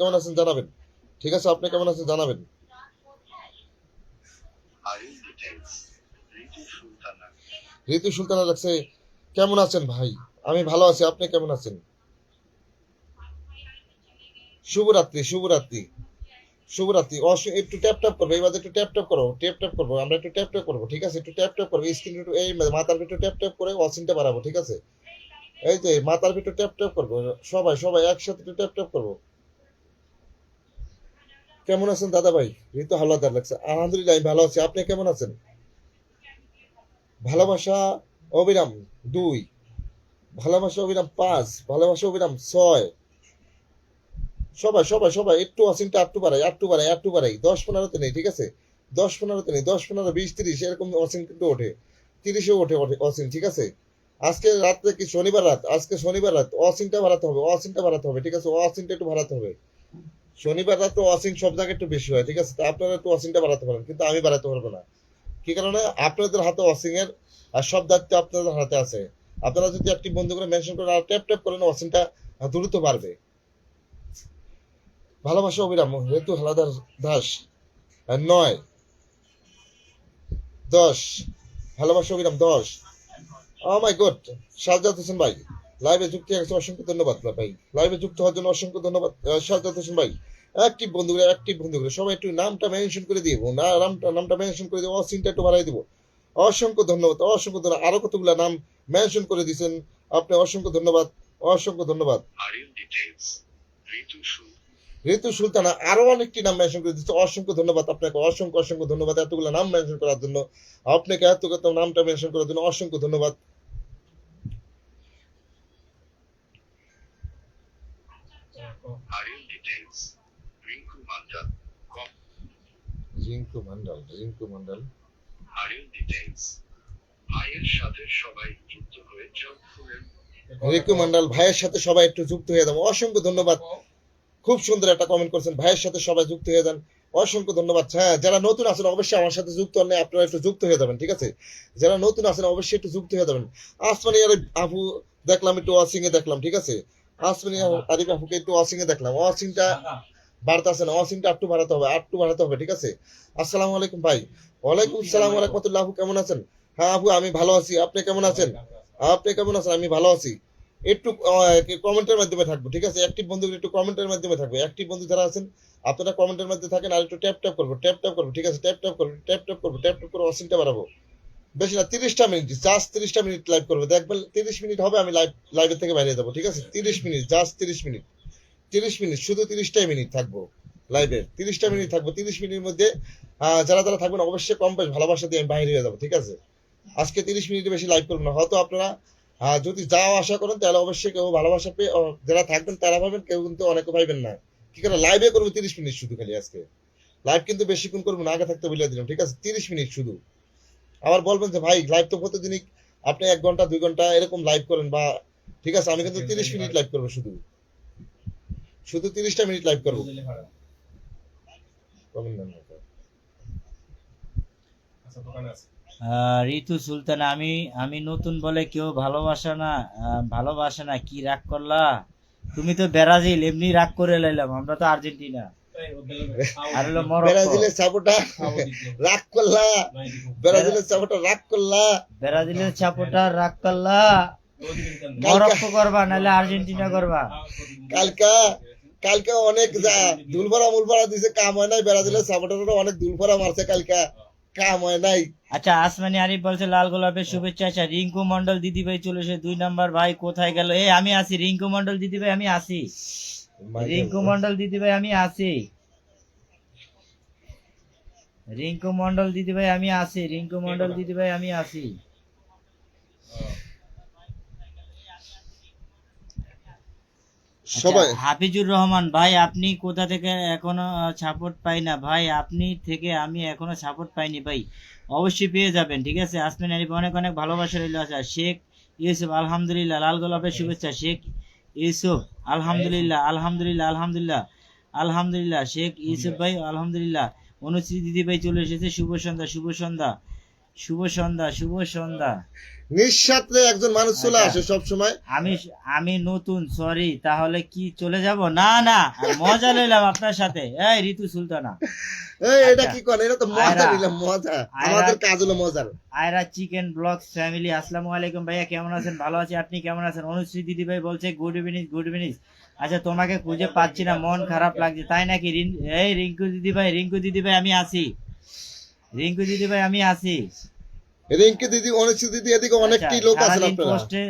কেমন আছেন জানাবেন। ঠিক আছে, আপনি কেমন আছেন জানাবেন। ঋতু সুলতানা লাগছে। কেমন আছেন ভাই? আমি ভালো আছি, আপনি কেমন আছেন? শুভরাত্রি, শুভরাত্রি, শুভরাত্রি। একটু ট্যাপ ট্যাপ করবো, এবার একটু ট্যাপ ট্যাপ করো, ট্যাপ ট্যাপ করবো, আমরা একটু ট্যাপ ট্যাপ করবো। ঠিক আছে, একটু ট্যাপ ট্যাপ করবো, স্ক্রিন একটু এই মাথার একটু ট্যাপ ট্যাপ করে অসিনটা বাড়াবো। ঠিক আছে, এই যে মাথার ভিতর ট্যাপ ট্যাপ করবো, সবাই সবাই একসাথে একটু ট্যাপ ট্যাপ করবো। কেমন আছেন দাদা ভাই? ঋতু হাওলাদার লাগছে। আলহামদুলিল্লাহ আমি ভালো আছি, আপনি কেমন আছেন? ভালোবাসা অবিরাম 2, ভালোবাসা অবিরাম 5, ভালোবাসা অবিরাম 6। সবাই সবাই সবাই একটু অসিনটা একটু বাড়াই, একটু বাড়াই, একটু বাড়াই। 10-15-তে নেই, ঠিক আছে? 10-15-তে নেই, 10-15-20-30 এরকম অসিন কিন্তু ওঠে, 30-এও ওঠে ওঠে অসিন। ঠিক আছে, আজকে রাত্রে কি শনিবার রাত, আজকে শনিবার রাত, অসিনটা বাড়াতে হবে, অসিনটা বাড়াতে হবে। ঠিক আছে, অসিনটা একটু বাড়াতে হবে। শনিবার রাত তো অসিন সব জায়গায় একটু বেশি হয়। ঠিক আছে, তা আপনারা একটু অসিনটা বাড়াতে পারেন, কিন্তু আমি বাড়াতে পারবো না। কি কারণে? আপনাদের হাতে অসিং এর আর সব দায়িত্ব আপনাদের হাতে আছে। আপনারা যদি একটি বন্ধু করে মেনশন করেন আর ট্যাপ ট্যাপ করেন, অসিনটা দ্রুত বাড়বে। ভালোবাসা অবিরাম ঋতু হালাদার দাস 9, 10, ভালোবাসা অবিরাম 10। ও মাই গড, সাজ্জাদ হোসেন ভাই লাইভে যুক্ত হয়ে গেছে, অসংখ্য ধন্যবাদ ভাই। লাইভে যুক্ত হওয়ার জন্য অসংখ্য ধন্যবাদ সাজ্জাদ হোসেন ভাই। অ্যাক্টিভ বন্ধুগুলো, অ্যাক্টিভ বন্ধুগুলো সবাই একটু নামটা মেনশন করে দিব, না নামটা মেনশন করে দিব, অসিনটা একটু বাড়াই দিব। অসংখ্য ধন্যবাদ, অসংখ্য ধন্যবাদ। আরো কতগুলো নাম মেনশন করে দিয়েছেন আপনি, অসংখ্য ধন্যবাদ, অসংখ্য ধন্যবাদ। ঋতু সুলতানা আরো অনেকটি নাম মেনশন করে দিচ্ছে, অসংখ্য ধন্যবাদ আপনাকে, অসংখ্য অসংখ্য ধন্যবাদ এতগুলো নাম মেনশন করার জন্য। আপনাকে এত কত নামটা মেনশন করার জন্য অসংখ্য ধন্যবাদ। রিঙ্কু মন্ডল, রিঙ্কু মন্ডল, রিঙ্কু মন্ডল ভাইয়ের সাথে সবাই একটু যুক্ত হয়ে যাবো, অসংখ্য ধন্যবাদ। খুব সুন্দর একটা কমেন্ট করছেন, ভাইয়ের সাথে সবাই যুক্ত হয়ে যান, অসংখ্য ধন্যবাদ। হ্যাঁ, যারা নতুন আছেন অবশ্যই আমার সাথে যুক্ত হন, আপনারা একটু যুক্ত হয়ে যাবেন। ঠিক আছে, যারা নতুন আছেন অবশ্যই একটু যুক্ত হয়ে যাবেন। আসমানি আরিফ আপু দেখলাম, একটু ওয়াচিং এ দেখলাম। ঠিক আছে, আসমানি আরিফ আপুকে একটু ওয়াচিং এ দেখলাম, ওয়াচিংটা বাড়তেছে না, ওয়াচিংটা একটু বাড়াতে হবে, একটু বাড়াতে হবে। ঠিক আছে, আসসালামু আলাইকুম ভাই। ওয়ালাইকুম আসসালাম ওয়া রাহমাতুল্লাহ। আপু কেমন আছেন? হ্যাঁ আপু আমি ভালো আছি, আপনি কেমন আছেন? আপনি কেমন আছেন? আমি ভালো আছি। একটু কমেন্টের মাধ্যমে থাকবো। ঠিক আছে, অ্যাক্টিভ বন্ধু একটু কমেন্টের মাধ্যমে থাকবে। অ্যাক্টিভ বন্ধু যারা আছেন আপনারা কমেন্টের মধ্যে থাকেন, আর একটু ট্যাপ ট্যাপ করবো, ট্যাপ ট্যাপ করবো। ঠিক আছে, ট্যাপ ট্যাপ করবো, ট্যাপ ট্যাপ করবো, ট্যাপ ট্যাপ করে অসিনটা বাড়াবো। বেশি না, 30টা মিনিট, জাস্ট 30টা মিনিট লাইভ করবো, দেখবেন 30 মিনিট হবে, আমি লাইভের থেকে বাইরে যাবো। ঠিক আছে, 30 মিনিট, জাস্ট 30 মিনিট, 30 মিনিট, শুধু 30টাই মিনিট থাকবো লাইভে, 30টা মিনিট থাকবো। 30 মিনিটের মধ্যে যারা যারা থাকবেন অবশ্যই কম বেশ ভালোবাসা দিয়ে আমি বাইরে হয়ে যাবো। ঠিক আছে, আজকে 30 মিনিটের বেশি লাইভ করবো না। হয়তো আপনারা যদি যাও আশা করেন তাহলে অবশ্যই কেউ ভালোবাসা পেয়ে যারা থাকবেন তারা পাবেন, কেউ কিন্তু অনেকে পাইবেন না। কি করে লাইভে করবো 30 মিনিট শুধু খালি আজকে। লাইভ কিন্তু বেশিক্ষণ করবো না, আগে থাকতে বলে দিলাম। ঠিক আছে, 30 মিনিট শুধু। আবার বলবেন যে ভাই লাইভ তো প্রতিদিনই আপনি 1 ঘন্টা 2 ঘন্টা এরকম লাইভ করেন বা, ঠিক আছে আমি কিন্তু 30 মিনিট লাইভ করবো, শুধু শুধু 30টা মিনিট লাইভ করবো। ঋতু সুলতানা, আমি আমি নতুন বলে কেউ ভালোবাসে না, কি রাগ করলা? তুমি তো ব্রাজিল, এমনি রাগ করে লাইলাম, আমরা তো আর্জেন্টিনা আর হলো মরক্কো। ব্রাজিলের সাপোর্টার রাগ করলা, ব্রাজিলের সাপোর্টার রাগ করলা, ব্রাজিলের সাপোর্টার রাগ করলা, মরক্কো করবা নাহলে আর্জেন্টিনা করবা। কালকা কালকে অনেক দুলফারা মুলফারা দিছে, কাম হয় নাই। ব্রাজিলের সাপোর্টাররা অনেক দুলফারা মারছে কালকা, কাম হয় নাই। আচ্ছা, আসমানি আরিফ বলছে লাল গোলাপের শুভেচ্ছা। আচ্ছা, রিঙ্কু মন্ডল দিদি ভাই চলে এসে 2 নাম্বার ভাই কোথায় গেল? আমি আছি, রিঙ্কু মন্ডল দিদি ভাই আমি আছি, রিঙ্কু মন্ডল দিদি ভাই আমি আছি, রিঙ্কু মন্ডল দিদি ভাই আমি আছি, রিঙ্কু মন্ডল দিদি ভাই আমি আছি। সবাই হাফিজুর রহমান ভাই, আপনি কোথা থেকে? এখনো সাপোর্ট পাই না ভাই, আপনি থেকে আমি এখনো সাপোর্ট পাইনি ভাই, অবশ্যই পেয়ে যাবেন। ঠিক আছে, আসমিন আরিফ অনেক অনেক ভালোবাসা রইল। আচ্ছা, শেখ ইউসুফ আলহামদুলিল্লাহ, লাল গোলাপের শুভেচ্ছা। শেখ ইউসুফ আলহামদুলিল্লাহ, আলহামদুলিল্লাহ, আলহামদুলিল্লাহ, আলহামদুলিল্লাহ, শেখ ইউসুফ ভাই আলহামদুলিল্লাহ। অনুশ্রী দিদি ভাই চলে এসেছে, শুভ সন্ধ্যা, শুভ সন্ধ্যা। শুভ সন্ধ্যা, শুভ সন্ধ্যা। নিঃস্বার্থে একজন মানুষ চলে আচ্ছা। আসে সব সময়। আমি আমি নতুন, সরি, তাহলে কি চলে যাব? না না, মজা লইলাম আপনার সাথে। এই ঋতু সুলতানা। এই এটা আচ্ছা, কি করে, এটা তো মজা আয়রা, নিলাম, মজা, আয়রা, আমাদের কাজ হলো মজার। আয়রা চিকেন ব্লগস ফ্যামিলি, আসসালামু আলাইকুম ভাইয়া, কেমন আছেন? ভালো আছি, আপনি কেমন আছেন? অনুশ্রী দিদি ভাই বলছে গুড ইভিনিং, গুড ইভিনিং। আচ্ছা, তোমাকে খুঁজে পাচ্ছি না, মন খারাপ লাগছে, তাই নাকি? এই রিঙ্কু দিদি ভাই, রিঙ্কু দিদি ভাই আমি আছি, রিঙ্কু দিদি ভাই আমি আছি। রিঙ্কি দিদি, অনুষ্ঠিত দিদি, এদিকে আচ্ছা, অনেকটি লোক আছেন সারাদিন আপনারা। পোস্টে,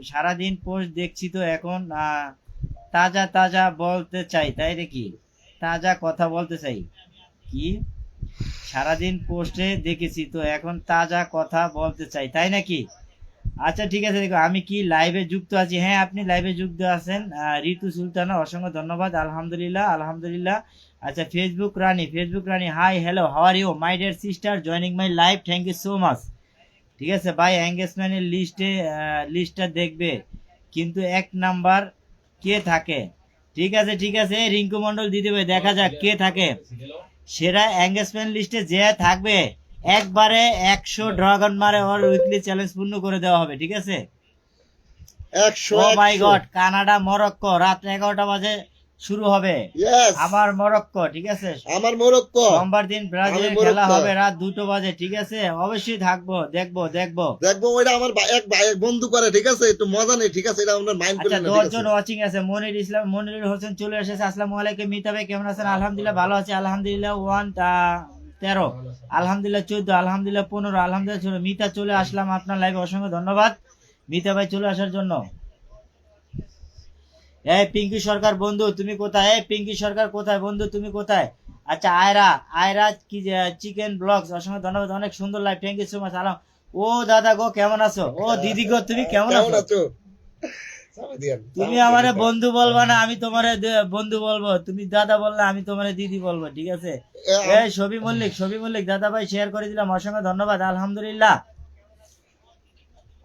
সারাদিন পোস্ট দেখছি তো এখন তাজা তাজা বলতে চাই, তাই নাকি? তাজা কথা বলতে চাই কি? সারাদিন পোস্টে দেখেছি তো এখন তাজা কথা বলতে চাই, তাই নাকি? আচ্ছা ঠিক আছে, দেখো আমি কি লাইভে যুক্ত আছি? হ্যাঁ, আপনি লাইভে যুক্ত আছেন। ঋতু সুলতানা, অসংখ্য ধন্যবাদ, আলহামদুলিল্লাহ, আলহামদুলিল্লাহ। আচ্ছা, Facebook Rani, Facebook Rani, hi hello, how are you my dear sister, joining my live, thank you so much. ঠিক আছে ভাই, এঙ্গেজমেন্টের লিস্টটা দেখবে, কিন্তু এক নাম্বার কে থাকে? ঠিক আছে ঠিক আছে, রিঙ্কু মন্ডল দিদি ভাই, দেখা যাক কে থাকে। সেরা এঙ্গেজমেন্ট লিস্টে যে থাকবে একবারে 100 ড্রাগন মারে ওর উইকলি চ্যালেঞ্জ পূর্ণ করে দেওয়া হবে, ঠিক আছে? 100 ও মাই 100 গড, কানাডা মরক্কো, রাত 11টা বাজে শুরু হবে। ইয়েস, আমার মরক্কো, ঠিক আছে? আমার মরক্কো, সোমবার দিন ব্রাজিলের আমি খেলা মরক্কো। হবে রাত 2টো বাজে, ঠিক আছে? অবশ্যই থাকবো, দেখবো দেখবো। দেখবো, ওইটা আমার এক বন্ধু করে, ঠিক আছে, একটু মজা নেই, ঠিক আছে, এটা আমরা মাইন্ড করি আচ্ছা, না, ঠিক 10 আছে। জন ওয়াচিং আছে। মনির ইসলাম, মনির হোসেন চলে এসেছে, আসসালামু আলাইকুম। মিতা ভাই কেমন আছেন? আলহামদুলিল্লাহ ভালো আছি, আলহামদুলিল্লাহ। 13, আলহামদুলিল্লাহ 14, আলহামদুলিল্লাহ 15, আলহামদুলিল্লাহ 16। মিতা চলে আসলাম আপনার লাইভে, অসংখ্য ধন্যবাদ মিতা ভাই চলে আসার জন্য। এই পিঙ্কি সরকার বন্ধু তুমি কোথায়? এই পিঙ্কি সরকার কোথায় বন্ধু, তুমি কোথায়? আচ্ছা, আয়রা, আয়রা কি চিকেন ব্লগস, অসংখ্য ধন্যবাদ, অনেক সুন্দর live, thank you so much. Alam, ও দাদা গো কেমন আছো? ও দিদি গো তুমি কেমন কেমন আছো? আছো? চাপা দিয়েন, তুমি চাপা আমারে দিয়েন। বন্ধু বলবা না, আমি তোমারে বন্ধু বলবো। তুমি দাদা বললে আমি তোমারে দিদি বলবো, ঠিক আছে? এ, এই ছবি মল্লিক, ছবি মল্লিক দাদা ভাই শেয়ার করে দিলাম, অসংখ্য ধন্যবাদ, আলহামদুলিল্লাহ।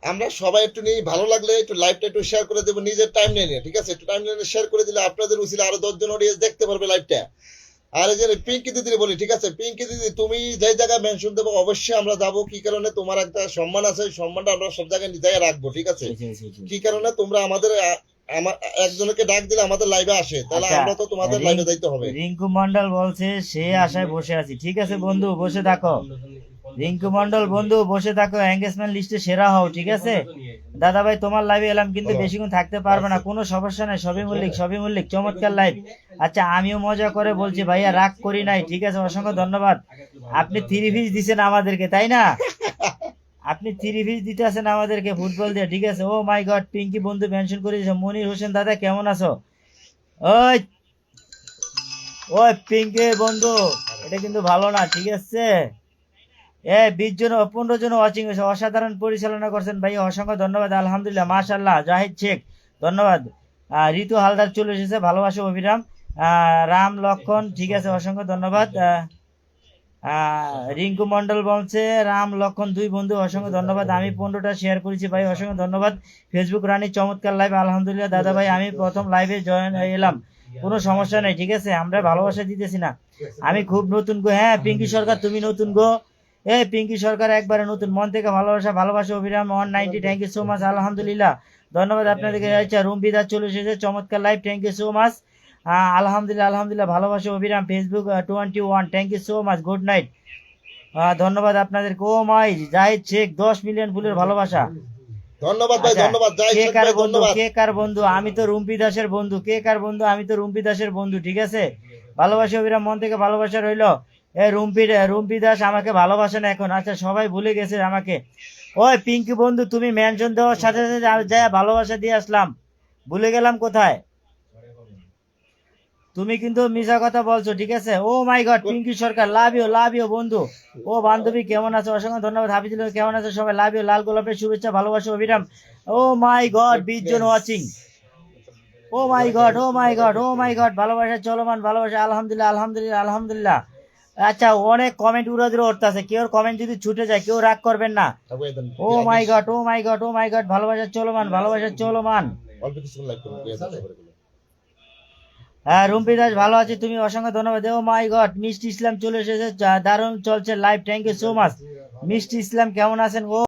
আমরা সবাই একটু নিয়ে ভালো লাগলে একটু লাইভটা একটু শেয়ার করে দেবো নিজের টাইম লাইনে, ঠিক আছে, একটু টাইম লাইনে শেয়ার করে দিলে আপনাদের উচিত আরো 10 জন অডিয়েন্স দেখতে পারবে লাইভটা। আর এই যে পিঙ্কি দিদি বলি, ঠিক আছে, পিঙ্কি দিদি তুমি যে জায়গায় মেনশন দেবো অবশ্যই আমরা যাবো। কি কারণে? তোমার একটা সম্মান আছে, এই সম্মানটা আমরা সব জায়গায় নিজেই রাখবো, ঠিক আছে। কি কারণে? তোমরা আমাদের আমার একজনকে ডাক দিলে আমাদের লাইভে আসে, তাহলে আচ্ছা, আমরা তো তোমাদের লাইভে যাইতে হবে। রিঙ্কু মন্ডল বলছে সে আশায় বসে আছি, ঠিক আছে বন্ধু, বসে থাকো। রিঙ্কু মন্ডল বন্ধু বসে থাকো, এঙ্গেজমেন্ট লিস্টে সেরা হও, ঠিক আছে? দাদা ভাই তোমার লাইভে এলাম, কিন্তু বেশিক্ষণ থাকতে পারবে না, কোনো সমস্যা নাই। সবই মল্লিক, সবই মল্লিক, চমৎকার লাইভ। আচ্ছা, আমিও মজা করে বলছি ভাইয়া, রাগ করি নাই, ঠিক আছে? অসংখ্য ধন্যবাদ। আপনি 3 পিস দিছেন আমাদেরকে, তাই না? আপনি 3 পিস দিতে আছেন আমাদেরকে ফুটবল দিয়ে, ঠিক আছে? ও মাই গড, পিঙ্কি বন্ধু মেনশন করে দিয়েছে। মনির হোসেন দাদা কেমন আছো? ওই ওই পিঙ্কি বন্ধু, এটা কিন্তু ভালো না, ঠিক আছে? 20 জন 15 জন ওয়াচিং হয়েছে, অসাধারণ পরিচালনা করছেন ভাই, অসংখ্য ধন্যবাদ, আলহামদুলিল্লাহ, মাশাআল্লাহ। জাহিদ শেখ ধন্যবাদ। ঋতু হালদার চলে এসেছে, ভালোবাসা অভিরাম। রাম লক্ষণ, ঠিক আছে, অসংখ্য ধন্যবাদ। রিঙ্কু মন্ডল বলছে রাম লক্ষণ 2 বন্ধু, অসংখ্য ধন্যবাদ। আমি 15টা শেয়ার করেছি ভাই, অসংখ্য ধন্যবাদ। ফেসবুক রানী চমৎকার লাইভ, আলহামদুলিল্লাহ দাদা ভাই, আমি প্রথম লাইভে জয়েন এলাম, কোনো সমস্যা নেই, ঠিক আছে? আমরা ভালোবাসা দিতেছি না, আমি খুব নতুন গো। হ্যাঁ পিঙ্কি সরকার তুমি নতুন গো, এই পিঙ্কি সরকার একবারে নতুন, মন থেকে ভালোবাসা, ভালোবাসা Abhiram 190, thank you so much, আলহামদুলিল্লাহ, ধন্যবাদ আপনাদেরকে। আচ্ছা, রুম বিদার চলে এসেছে, চমৎকার live, thank you so much. আলহামদুলিল্লাহ, আলহামদুলিল্লাহ, ভালোবাসা Abhiram. Facebook 21, thank you so much, good night. ধন্যবাদ আপনাদেরকে। Oh my Zahid Sheikh 10 million ফুলের ভালোবাসা। ধন্যবাদ ভাই, আচ্ছা, ধন্যবাদ, জয় কে শেখ কার ভাই, বন্ধু, ধন্যবাদ। কে কার বন্ধু? আমি তো রুম্পি দাসের বন্ধু। কে কার বন্ধু? আমি তো রুম্পি দাসের বন্ধু, ঠিক আছে? ভালোবাসা অভিরাম, মন থেকে ভালোবাসা রইলো। রুম্পি দাস আমাকে ভালোবাসে না এখন, আচ্ছা সবাই ভুলে গেছে আমাকে। ওই পিঙ্কি বন্ধু, তুমি মেনশন দেওয়ার সাথে সাথে যা ভালোবাসা দিয়ে আসলাম, ভুলে গেলাম কোথায়? তুমি কিন্তু মিশা কথা বলছো, ঠিক আছে? Oh my God, Pinky Sarkar love you বন্ধু। ও বান্ধবী কেমন আছো? অসংখ্য ধন্যবাদ। হাফিজুল কেমন আছো? সবাই লাভ ইউ, লাল গোলাপের শুভেচ্ছা, ভালোবাসা অভিরাম। ও my god, 20 John watching. O my god, O my god, O my god, ভালোবাসা চলমান, ভালোবাসা, আলহামদুলিল্লাহ, আলহামদুলিল্লাহ, আলহামদুলিল্লাহ। আচ্ছা, অনেক কমেন্ট উড়াধুরা উঠতেছে, কেউ কমেন্ট যদি ছুটে যায় কেউ রাগ করবেন না। ও my god, O my god, O my god, ভালোবাসা চলমান, ভালোবাসা চলমান। অল্প কিছু লাইভ করুন, হ্যাঁ রুম্পি দাস ভালো আছি, তুমি অসংখ্য ধন্যবাদ। ও মাই গড, মিষ্টি ইসলাম চলে এসেছে, দারুণ চলছে live, thank you so much. Mishti Islam কেমন আছেন? ও